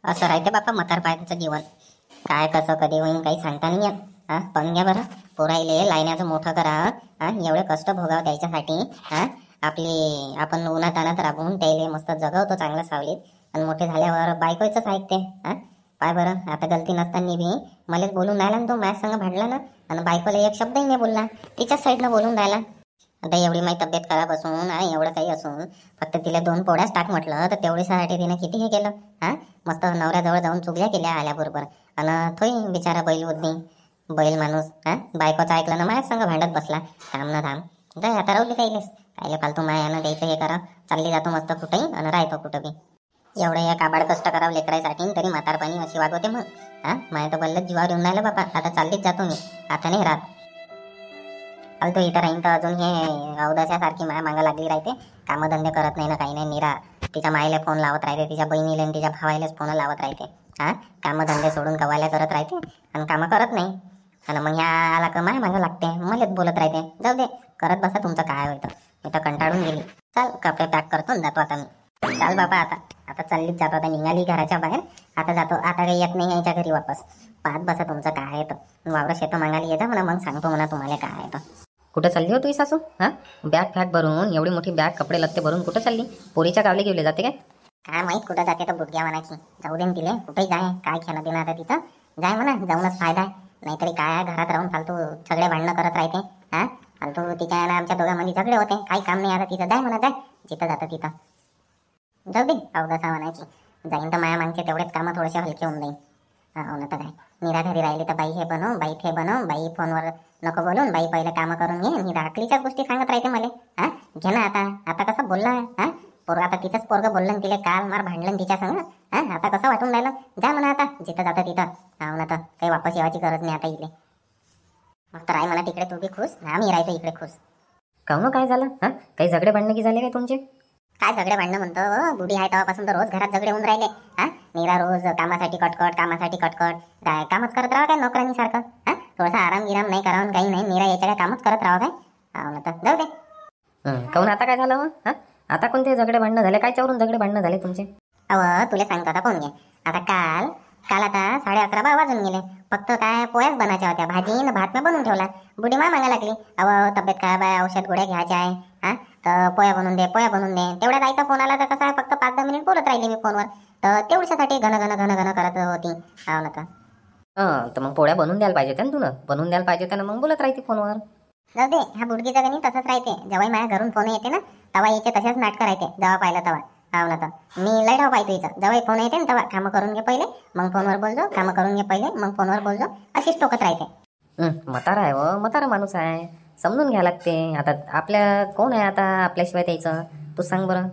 असं राहते बापा म्हातारपायांचं जीवन. काय कसं कधी होईन काही सांगता नाही येत. पण घ्या बरं, पोरायले लायण्याचं मोठं करा. एवढे कष्ट भोगाव त्याच्यासाठी. आपण उन्हात आणत राबवून त्याले मस्त जगवतो चांगलं सावलीत, आणि मोठे झाल्यावर बायकोच ऐकते. पाय बरं, आता गलती नसताना बी मलाच बोलून राहिला ना तो, माझ्या संग भांडला ना, आणि बायकोला एक शब्दही नाही बोलला, तिच्याच साईडनं बोलून राहिला. आता एवढी माझी तब्येत खराब असून एवढं काही असून फक्त तिला 2 पोळ्याच टाक म्हटलं तर तेवढीसाठी तिने किती हे केलं. मस्त नवऱ्याजवळ जाऊन चुगल्या केल्या आल्याबरोबर. आणि थोई बिचारा बैल बुद्धी, बैल माणूस बायकोचं ऐकलं ना माझ्या संग भांडत बसला. थांब ना थांब, जाय आता राहू दे कायले फालतू मायानं द्यायचं हे करा. चालली जातो मस्त कुठेही आणि राहतो कुठं बी. एवढं या काबाड कष्ट करावं लेकरायसाठी, तरी म्हातारपणी अशी वागवते मग. माझ्या तर बल्लच जीवावर येऊन राहिलं बाबा. आता चाललीच जातो मी, आता नाही राहत. तो इथं राहीन तर अजून हे अवदासासारखी माया मागं लागली राहते. कामधंदे करत नाही ना काही नाही, निरा तिच्या माईला फोन लावत राहते, तिच्या बहिणीला आणि तिच्या भावालाच फोन लावत राहते. कामधंदे सोडून कवाल्या करत राहते आणि कामं करत नाही. आणि मग ह्या आला का माया मागं लागते, मलाच बोलत राहते. जाऊ दे, करत बसा तुमचं काय होतं. मी तर कंटाळून गेली. चल कपडे पॅक करतो आणि जातो आता मी. चाल बाबा, आता चाललीच जातो. आता निघाली घराच्या बाहेर, आता जातो. आता काही येत नाही याच्या घरी वापस. पाहत बसा तुमचं काय आहे तर. वावरं शेतं मागायला येतं म्हणा, मग सांगतो म्हणा तुम्हाला काय आहे तर. कुठं चालली हो तुझी सासू? बॅग फॅग भरून, एवढी मोठी बॅग कपडे लत्ते भरून कुठं चालली? पोरीच्या गावले घेऊन जाते काय माहीत कुठं जाते तर बुडग्या म्हणायची. जाऊ दे तिले, कुठेही जाय, काय खेळणं देणं आता तिचं. जाय म्हणा, जाऊनच फायदा आहे. नाहीतरी काय घरात राहून फालतू सगळे भांडणं करत राहते. फालतू तिच्या आमच्या दोघांमध्ये झगडे होते. काही काम नाही आता तिचं. जाय म्हणा, जाय जिथं जातं तिथं. जाऊ दे अवदसा म्हणायची. जाईन तर माया मागचे तेवढेच कामं थोडेसे हलके होऊन जाईन. हो ना तर काय, निरा घरी राहिली तर बाई हे बनव, बाई ते बनव, बाई फोनवर नको बोलून, बाई पहिले कामं करून घे. मी धाकलीच्याच गोष्टी सांगत राहते मला. घे ना आता कसं बोलला. पोरगा आता तिचंच पोरगं बोललं तिले काल मार भांडलं तिच्या संग. आता कसं वाटून राहिलं. जा म्हणा आता जिथं जातं तिथं. हो ना तर काही वापस येवायची गरज नाही आता इले. मस्त राय म्हणा तिकडे, तू बी खुश, आम्ही राहतो इकडे खुश. काहून काय झालं? काही झगडे भांडणं की झाले काय तुमचे? काय झगडे भांडणं म्हणतो, बुढी आहे तेव्हापासून तर रोज घरात झगडे होऊन राहिले. निरा रोज कामासाठी कटकट, कामासाठी कटकट. काय कामच करत राहा काय नोकरांनी सारखं? थोडासा आराम गिराम नाही करावं काही नाही, निरा याच्या काय कामच करत राहा काय? हो ना तर जाऊ दे. काहून आता काय झालं मग? आता कोणते झगडे भांडणं झाले? काय चवरून झगडे भांडणं झाले तुमचे? तुला सांगतो आता, कोण घे आता. काल आता 11:30 वाजून गेले. फक्त काय पोळ्याच बनायच्या होत्या, भाजी न भात मी बनवून ठेवला. बुढी मागायला लागली, तब्येत खराब आहे, औषध गोळ्या घ्यायच्या आहे. तर पोळ्या बनवून दे, पोळ्या बनवून दे. तेवढ्या जायचा फोन आला तर कसं आहे, फक्त 5-10 मिनिट बोलत राहिली मी फोनवर. तर तेवढ्यासाठी घन करत होती. हो ना तर मग पोळ्या बनवून द्यायला पाहिजे होत्या ना तुला. बनवून द्यायला पाहिजे होत्या ना, मग बोलत राहते फोनवर. जाऊ दे, ह्या बुडगीचं गणी तसंच राहते. जेव्हा माझ्या घरून फोन येते ना, तेव्हा याचे तसेच नाटकं राहते. जेव्हा पाहिलं तेव्हा. हो ना तर मी लय धाव पाहतो हिचं. जेव्हा फोन येते ना तेव्हा कामं करून घे पहिले, मग फोनवर बोलजो. कामं करून घे पहिले, मग फोनवर बोलजो. अशीच टोकत राहते. म्हातारा आहे व, म्हातारा माणूस आहे, समजून घ्या लागते. आता आपल्या कोण आहे आता आपल्याशिवाय त्याचं, तू सांग बरं.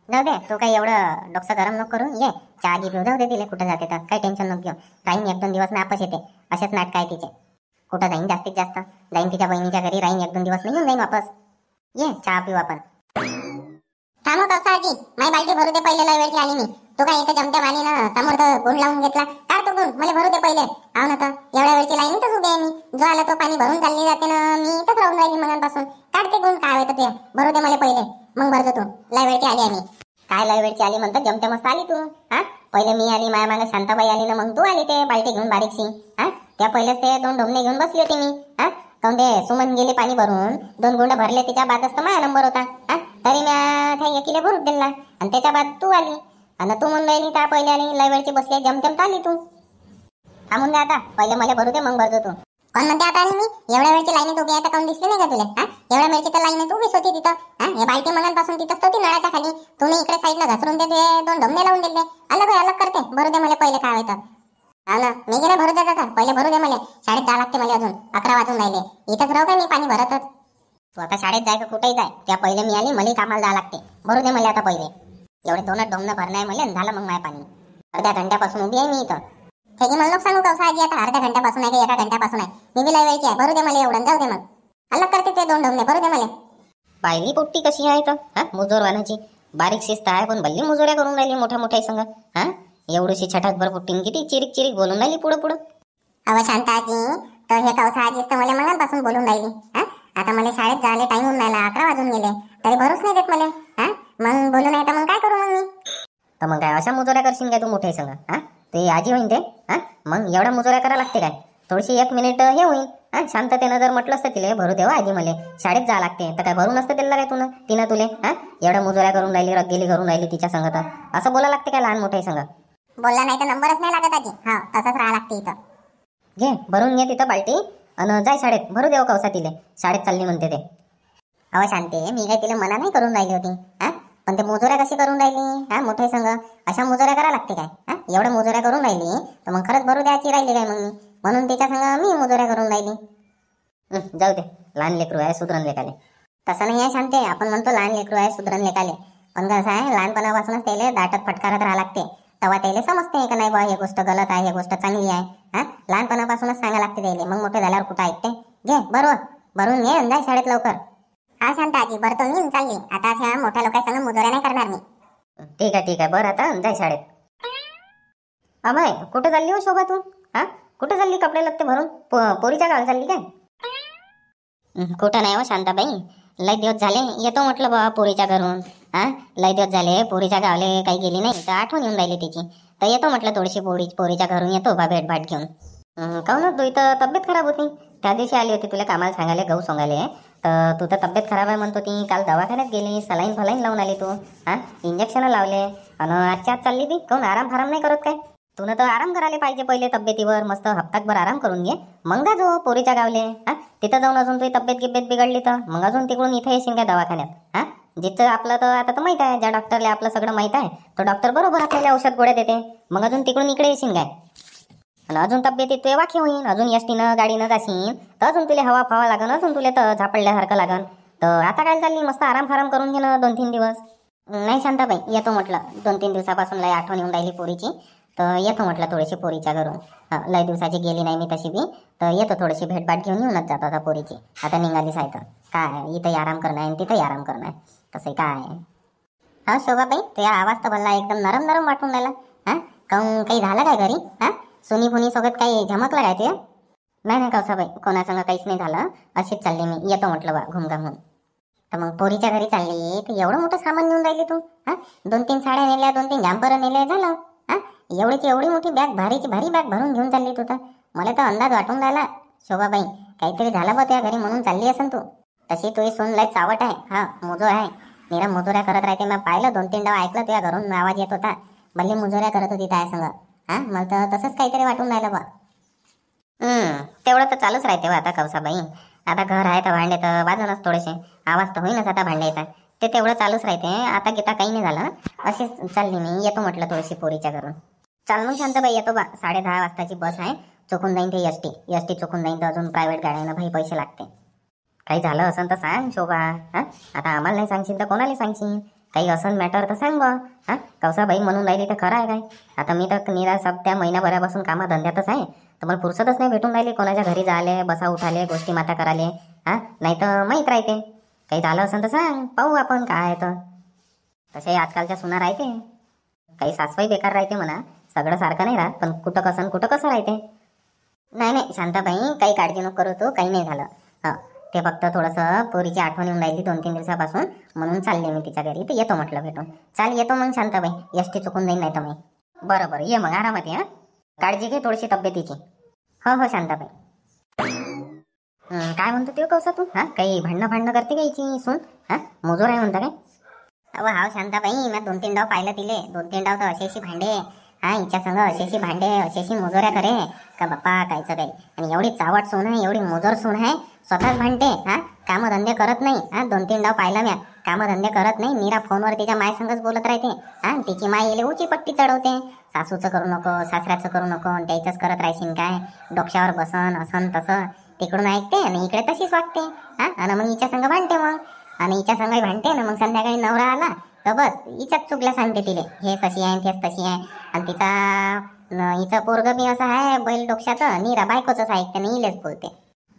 जाऊ दे, तू काही एवढं डोकं गरम नको करून. ये चहा घे पिऊ. जाऊ दे तिला, कुठं जाते तर काही टेन्शन नको घेऊ. राहीन 1-2 दिवस ना आपस येते. असेच नाटक आहे तिचे. कुठं जाईन जास्तीत जास्त, जाईन तिच्या बहिणीच्या घरी, राहीन 1-2 दिवस निघून जाईन वापस. ये चहा पिऊ आपण. थांबव कवसाजी, माझी बाल्टी भरू दे पहिले, लय वेळची आली मी. तू काय इथं जमत्या पाणी ना समोर तर गुण लावून घेतला. काढ तो गुण, मला भरू दे पहिले. हो ना तर एवढ्या वेळची लाईनीतच उभी आहे मी. जो आला तो पाणी भरून चालली जाते ना, मी इथंच राहून राहिली मनापासून. काढते गुण, काय होतं ते भरू दे मला पहिले, मग भरतो तू. लय वेळची आली आहे मी. काय लय वेळची आली म्हणतो, जमते मस्त आली तू. पहिले मी आली, माया मागे शांताबाई आली ना, मग तू आली ते बाल्टी घेऊन बारीकशी. त्या पहिलेच ते 2 ढोमणे घेऊन बसली होती मी. काऊन ते सुमन गेली पाणी भरून, 2 गुंड भरले, तिच्या बादच तर माझा नंबर होता. तरी मी त्या एकीला भरून दिला, आणि त्याच्या बाद तू आली. आणि तू म्हणून राहिली त्या पहिले आली, लय वेळची बसली, जमतेम आली तू. थांबून दे आता, पहिले मला भरू दे, मग भरतो तू. कोण म्हणते आता आली मी? एवढ्या वेळची लाईनीत उभी आहे तर काऊन दिसली नाही का तुला? एवढ्या वेळची तर लाईनीत उभीच होती तिथं. हे बाल्टी मनापासून तिथंच होती नळाच्या खाली. तुम्ही इकडे साईडला घसरून देते, 2 ढोमणे लावून दिले. अलग करते. भरू दे मला पहिले, काय होतं. हा ना, मी गेले भरू देत आता, पहिले भरू दे मला. शाळेत जावं लागते मला, अजून 11 वाजून राहिले. इथंच राहू का मी पाणी भरतच? तू आता शाळेत जाय का कुठेही जाय, त्या पहिले मी आली, मला कामाला जावं लागते. भरू दे मला आता पहिले. एवढे 2 ढोमणं भरणं आहे मला, झालं मग माझ्या पाणी. अर्ध्या घंट्यापासून उभी आहे मी इथं. त्याची मला सांगू कवसाजी, आता अर्ध्या घंट्यापासून आहे का 1 घंट्यापासून आहे? मी बी लय वेळची आहे. भरू दे मला एवढं, जाऊ दे मग. अलग करते ते 2 ढोमणे, भरू दे मला. पाहिली पोट्टी कशी आहे तर, मुजोरवानाची. बारीक शिस्त आहे, पण भल्ली मुजोऱ्या करून राहिली मोठ्या संग. एवढीशी छटाकभर पोट्टी किती चिरीक बोलून राहिली पुढं. शांताजी, तर हे कवसाजीच तर मला मनापासून बोलून राहिली. आता मला शाळेत जायला टाइम होऊन राहिला, 11 वाजून गेले, तरी भरूच नाही देत मला. मग बोलू नाही तर मग काय करू मग मी? तर मग काय अशा मुजोऱ्या करशील काय तू मोठे संग? हा, ते आजी होईन ते. हा, मग एवढ्या मुजोऱ्या करा लागते काय? थोडीशी 1 मिनिट हे होईल. हा, शांततेनं जर म्हटलं असतं तिले भरू देवा आजी मले शाळेत जा लागते, तर काय भरू नसतं दिलं काय तिनं तुले? हा, एवढ्या मुजोऱ्या करून राहिली, रगेली करून राहिली तिच्या संग, तर असं बोला लागते काय लहान मोठे संग? बोलला नाही तर नंबरच नाही लागत आजी. हा, तसंच राहा लागते इथं. घे भरून घे तिथं बाल्टी आणि जाय शाळेत. भरू देव कवसा तिले शाळेत चालली म्हणते ते. अहो शांते, मी काय तिला मना नाही करून राहिली होती. हा, पण ते मुजोऱ्या कशी करून राहिली? हा, मोठे संघ अशा मुजोऱ्या करा लागते काय? हा, एवढ्या मुजोऱ्या करून राहिली तर मग खरंच भरू द्यायची राहिली काय मग मी? म्हणून तिच्या संग मी मुजोऱ्या करून राहिली. जाऊ दे, लहान लेकरू आहे सुधरण लेकाले. तसं नाही आहे शांते, आपण म्हणतो लहान लेकरू आहे सुधरण लेकाले, पण कसं आहे लहानपणापासूनच त्याला दाटत फटकारत राहा लागते, तेव्हा त्याला समजते का नाही बा हे गोष्ट गलत आहे, हे गोष्ट चांगली आहे. हा, लहानपणापासूनच सांगा लागते त्याला, मग मोठे झाल्यावर कुठं ऐकते. घे बरोबर भरून घे आणि जाय शाळेत लवकर. हा शांत आजी, भरतो मी चालली आता. अशा मोठ्या लोकांसंग मुजोऱ्या नाही करणार मी. ठीक आहे बरं, आता जाय शाळेत. अमाय कुठे चालली हो शोभा तू? हा, कुठे चालली कपडे लत्ते भरून? पोरीच्या गावाला चालली काय? कुठं नाही हो शांताबाई, लय दिवस झाले येतो म्हटलं बा पोरीच्या घरून. हा, लय दिवस झाले पोरीच्या गावले काही गेली नाही, तर आठवण येऊन राहिली तिची, तर येतो म्हटलं थोडीशी पोरीच्या घरून येतो बा भेट भाट घेऊन. काहून ना तू इथं तब्येत खराब होती, त्या दिवशी आली होती तुला कामाला सांगायला गहू सोंगाले, तर तू तर तब्येत खराब आहे म्हणत होती. काल दवाखान्यात गेली, सलाईन लावून आली तू. हा, इंजेक्शन लावले आणि आजच्या आज चालली ती. काहून आराम नाही करत काय? तुला तर आराम करायला पाहिजे पहिले तब्येतीवर, मस्त हप्ताभर आराम करून घे, मग जा जो पोरीच्या गावले. हा, तिथं जाऊन अजून तुझी तब्येत बिघडली तर मग अजून तिकडून इथे येशील काय दवाखान्यात? हा, जिथं आपलं तर आता तर माहित आहे, ज्या डॉक्टरला आपलं सगळं माहित आहे तो डॉक्टर बरोबर आपल्याला औषध गोळ्या देते, मग अजून तिकडून इकडे येशील काय? आणि अजून तब्येतीत ते वाखे होईन, अजून एसटीनं गाडीनं जाशील तर अजून तुला हवा फावा लागन, अजून तुला तर झापडल्यासारखं लागन. तर आता काय चालली मस्त आराम करून घे ना 2-3 दिवस. नाही शांताबाई, येतो म्हटलं 2-3 दिवसापासून लय आठवण येऊन राहिली पोरीची, तर येतो म्हटलं थोडीशी पोरीच्या घरून. लय दिवसाची गेली नाही मी तशी बी, तर येतो थोडीशी भेटभाट घेऊन येऊनच जातो आता पोरीची. आता निघालीच आहे तर काय, इथंही आराम करणं आहे तिथंही आराम करणं आहे, तसंही काय आहे. हा शोभाबाई, तुझा आवाज तर भरला एकदम नरम वाटून राहिला. हा, काहून काही झालं काय घरी? हा, सुनी सोबत काही झमकलं काय तुझ्या? नाही कौसाबाई, कोणासंग काहीच नाही झालं, अशीच चालली मी, येतो म्हटलं बा घुमघामून. तर मग पोरीच्या घरी चालली तर एवढं मोठं सामान घेऊन राहिली तू? हा, 2-3 साड्या नेल्या, 2-3 जॅम्पर नेले, झालं. हा, एवढी मोठी बॅग, भारी बॅग भरून घेऊन चालली तू तर. मला तर अंदाज वाटून राहिला शोभाबाई, काहीतरी झालं बा त्या घरी म्हणून चालली असेल तू. तशी तुझी सून लय चावट आहे. हा, मुजो आहे, निरा मुजोऱ्या करत राहते. मी पाहिलं 2-3 डाव ऐकलं तुझ्या घरून आवाज येत होता, भले मुजोऱ्या करत होती त्या संग. हा, मला तर तसंच काहीतरी वाटून राहिलं बा. तेवढं तर चालूच राहते बा आता कौसाबाई. आता घर आहे तर भांडे तर वाजूनच थोडेसे, आवाज तर होईनच आता भांड्याचा, ते तेवढं चालूच राहते. आता गीता काही नाही झालं, अशीच चालली मी, येतो म्हटलं थोडीशी पोरीच्या घरून. चाल मग शांताबाई, येतो बा. 10:30 वाजताची बस आहे, चुकून जाईन ते एसटी चुकून जाईन तर अजून प्रायव्हेट गाड्यानं भाई पैसे लागते. काही झालं असं तर सांग शोभा. हा, आता आम्हाला नाही सांगशील तर कोणाला सांगशील? काही असं मॅटर तर सांग बा. हा, कौसाबाई म्हणून राहिली तर खरं आहे काय? आता मी तर निरा त्या महिनाभरापासून कामाधंद्यातच आहे, तर मला फुरसतच नाही भेटून राहिली कोणाच्या घरी जायले, बसा उठाले, गोष्टी माता कराले. हा, नाही तर माहीत राहते. काही झालं असं तर सांग, पाहू आपण काय आहे तर. तसे आजकालच्या सुना राहते, काही सासवाई बेकार राहते म्हणा, सगळं सारखं नाही राहत, पण कुठं कसं राहते. नाही शांताबाई, काही काळजी नको करू तू, काही नाही झालं. हा, ते फक्त थोडंसं पोरीची आठवण येऊन राहिली 2-3 दिवसापासून, म्हणून चालले मी तिच्या घरी, तर येतो म्हटलं भेटून. चाल येतो मग शांताबाई, एसटी चुकून जाईन नाही तर मी. बरं ये मग, आरामात ये. काळजी घे थोडीशी तब्येतीची. हो शांताबाई. काय म्हणतो ते कौसा तू? हा, काही भांडणं करते का हिची सून? हा, मुजोर आहे म्हणता काय? अहो हाव शांताबाई, मी 2-3 डाव पाहिलं तिले, 2-3 डाव तर अशी भांडे. हा, हिच्या संग अशी भांडे, अशी मुजोऱ्या करे का बाप्पा, कायचं काही. आणि एवढी चावट सून आहे, एवढी मुजोर सून आहे, स्वतःच भांडते. हा, कामधंदे करत नाही. हा, 2-3 डाव पाहिला म्या, कामधंदे करत नाही, मीरा फोनवर तिच्या माय संगच बोलत राहते. हा, तिची माय येले उची पट्टी चढवते, सासूचं करू नको, सासऱ्याचं करू नको, त्याचंच करत राहशील काय, डोक्यावर बसन असं तसं. तिकडून ऐकते आणि इकडे तशीच वागते. हा, आणि मग हिच्या संग भांडते मग, आणि हिच्या संग भांडते ना, मग संध्याकाळी नवरा आला तर बस हिच्याच चुकल्या सांगते तिले, हे तशी आहे तेच तशी आहे. आणि हिचं पोरगं बी असं आहे बैल डोक्याचं, नीरा बायकोच ऐकते आणि हिलेच बोलते.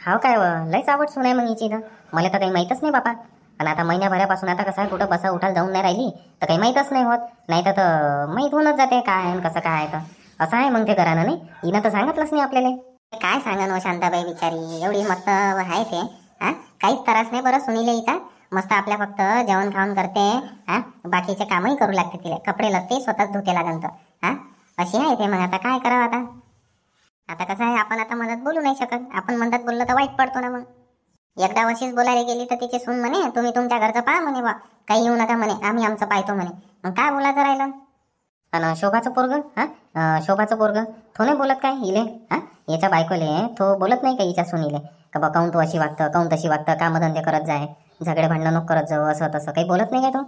हाव काय लयच आवड सुनाय मग हिची तर, मला तर काही माहीतच नाही बापा. आणि आता महिन्याभरापासून आता कसं आहे, कुठं बसा उठायला जाऊन नाही राहिली तर काही माहीतच नाही होत, नाही तर माहीत होऊनच जाते काय आहे कसं काय आहे. तर असं आहे मग ते घरानं, नाही हिनं तर सांगितलंच नाही आपल्याला. काय सांगा ना शांताबाई, बिचारी एवढी मस्त आहे ते. हा, काहीच त्रास नाही बरं सुनीले हिचा, मस्त आपल्या फक्त जेवण खाऊन करते. हा बाकीचे कामही करू लागते तिला. कपडे लत्ते स्वतःच धुते लागन तर. हा अशी आहे ते. मग आता काय करावं आता. आता कसं आहे, आपण आता मदत बोलू नाही शकत. आपण मदत बोललं तर वाईट पडतो ना. मग एकदा अशीच बोलायला गेली तर तिची सून म्हणे तुम्ही तुमच्या घरचं पहा म्हणे बा, काही येऊ नका म्हणे, आम्ही आमचं पाहतो म्हणे. मग काय बोलायचं राहिलं. आणि शोभाचं पोरग, शोभाचं पोरग तो नाही बोलत काय इले? याच्या बायकोले तो बोलत नाही का हिच्या सुनीले का बा काऊन तू अशी वागतं, काऊन तशी वागतं, कामधंदे करत जाय, झगडे भांडणं नको करत जाऊ, असं तसं काही बोलत नाही काय तो?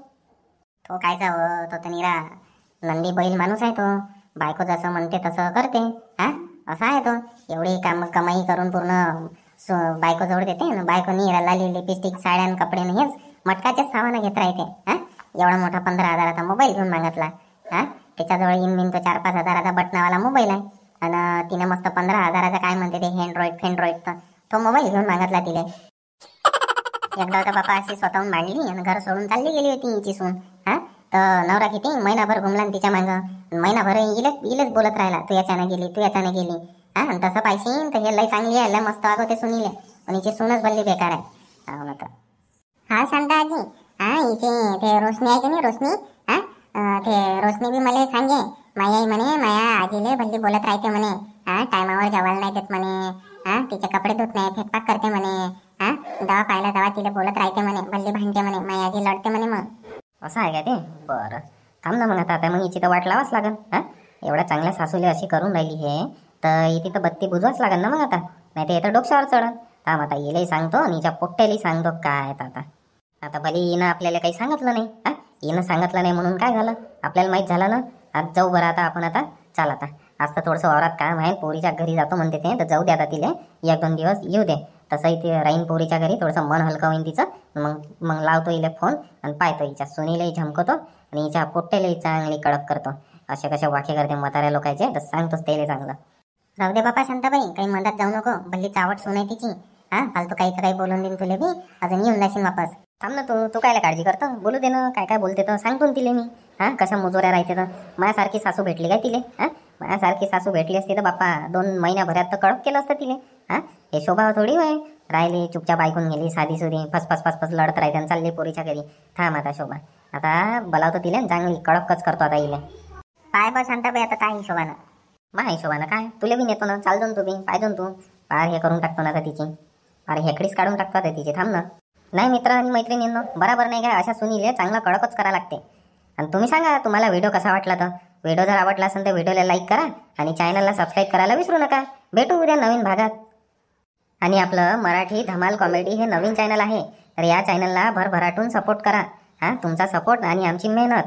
तो काय जावं, तो तर निरा नंदी बैल माणूस आहे तो. बायको जसं म्हणते तसं करते. हा असा आहे तो. एवढी कमाई करून पूर्ण बायको जवळ देते ना. बायको निरा लाली लिपस्टिक साड्यान कपडे हेच मटकाचेच सामान घेत राहते. एवढा मोठा 15,000चा मोबाईल घेऊन मागितला. त्याच्याजवळ इन तो 4-5 हजाराचा बटनावाला मोबाईल आहे. आणि तिने मस्त 15,000चा काय म्हणते ते हँड्रॉइड तो मोबाईल घेऊन मागितला तिने. एकदा तर बापा अशी स्वतःहून मांडली आणि घर सोडून चालली गेली होती हिची सून. तर नवरा किती महिनाभर घुमला तिच्या मागं. महिनाभर इलेच बोलत राहिला, तू याच्यानं गेली, तू याच्यानं गेली. आणि तसं पाहिजे तर हे लय चांगली आहे, लय मस्त वागवते सुनीले. पण हिची सूनच भल्ली बेकार आहे. हा शांता आजी, हिची ते रोशनी आहे की नाही, रोशनी ते रोशनी बी मला सांगे माई आई म्हणे माया आजीले भल्ली बोलत राहते म्हणे. टायमावर जेवायला नाही देत म्हणे. तिचे कपडे धुत नाही, फेकपाक करते म्हणे. दवा पाहिला दवा तिला बोलत राहते म्हणे, भल्ली भांडते म्हणे, माई आजी लढते म्हणे. मग असं आहे का ते? बरं थांब ना मग आता मग हिची तर वाट लावाच लागन. एवढ्या चांगल्या सासूले अशी करून राहिली हे, तर इथे तर बत्ती बुजवाच लागन ना मग आता. नाही तर येतं डोक्यावर चढन. थांब आता हिलाही सांगतो आणि हिच्या पोट्ट्यालाही सांगतो काय आता भले हिनं आपल्याला काही सांगितलं नाही. हिनं सांगितलं नाही म्हणून काय झालं, आपल्याला माहीत झालं ना. आज जाऊ बरं आता चाल आता. आज तर थोडंसं वावरात काम आहे, पोरीच्या घरी जातो म्हणते ते, तर जाऊ दे आता तिले 1-2 दिवस येऊ दे. तसंही ते राहीन पोरीच्या घरी, थोडंसं मन हलकं होईन तिचं. मग लावतो हिला फोन आणि पाहतो हिच्या सुनीलाही झमकतो आणि हिच्या पोट्ट्यालाही चांगली कडक करतो. अशा कशा वाखे करते म्हाताऱ्या लोकांचे, तर सांगतोच त्याला चांगलं. राहू दे बापा शांताबाई, काही मदत जाऊ नको. भल्ली चावट सून आहे तिची. फालतू काहीच काही बोलून देईन तुले बी, अजून येऊन जाशील वापस. थांब ना तू कायला काळजी करतो, बोलू दे ना. काय बोलते तर सांगतो ना तिले मी. कशा मुजोऱ्या राहते तर. माझ्यासारखी सासू भेटली काय तिले? माझ्यासारखी सासू भेटली असती तर बाप्पा 2 महिन्याभरात तर कडक केलं असतं तिले. हे शोभा थोडी होय राहिली चुपचाप ऐकून गेली, साधी सुधी फसफस लढत राहते आणि चालली पोरीच्या घरी. थांब आता शोभा, आता बोलावतो तिले चांगली कडकच करतो आता इले. पाय बा शांताबाई आता काय हिशोबानं. मा हिशोबानं काय, तुला बी नेतो ना, चालतो ना तू बी, पाहिजे तू. पार हे करून टाकतो ना आता तिची, अरे हेकडीच काढून टाकतो आता तिची. थांब ना. नाही मित्र आणि मैत्रिणींनो, बरोबर नाही काय, अशा सुनीले चांगला कडकच करा लागते. आणि तुम्ही सांगा तुम्हाला व्हिडिओ कसा वाटला. तर व्हिडिओ जर आवडला असेल तर व्हिडिओला लाईक करा आणि चॅनलला सबस्क्राईब करायला विसरू नका. भेटू उद्या नवीन भागात. आणि आपलं मराठी धमाल कॉमेडी हे नवीन चॅनल आहे, तर या चॅनलला भरभराटून सपोर्ट करा. तुमचा सपोर्ट आणि आमची मेहनत,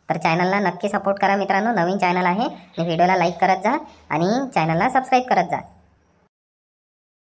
तर चॅनलला नक्की सपोर्ट करा मित्रांनो. नवीन चॅनल आहे, व्हिडिओला लाईक करत जा आणि चॅनलला सबस्क्राईब करत जा.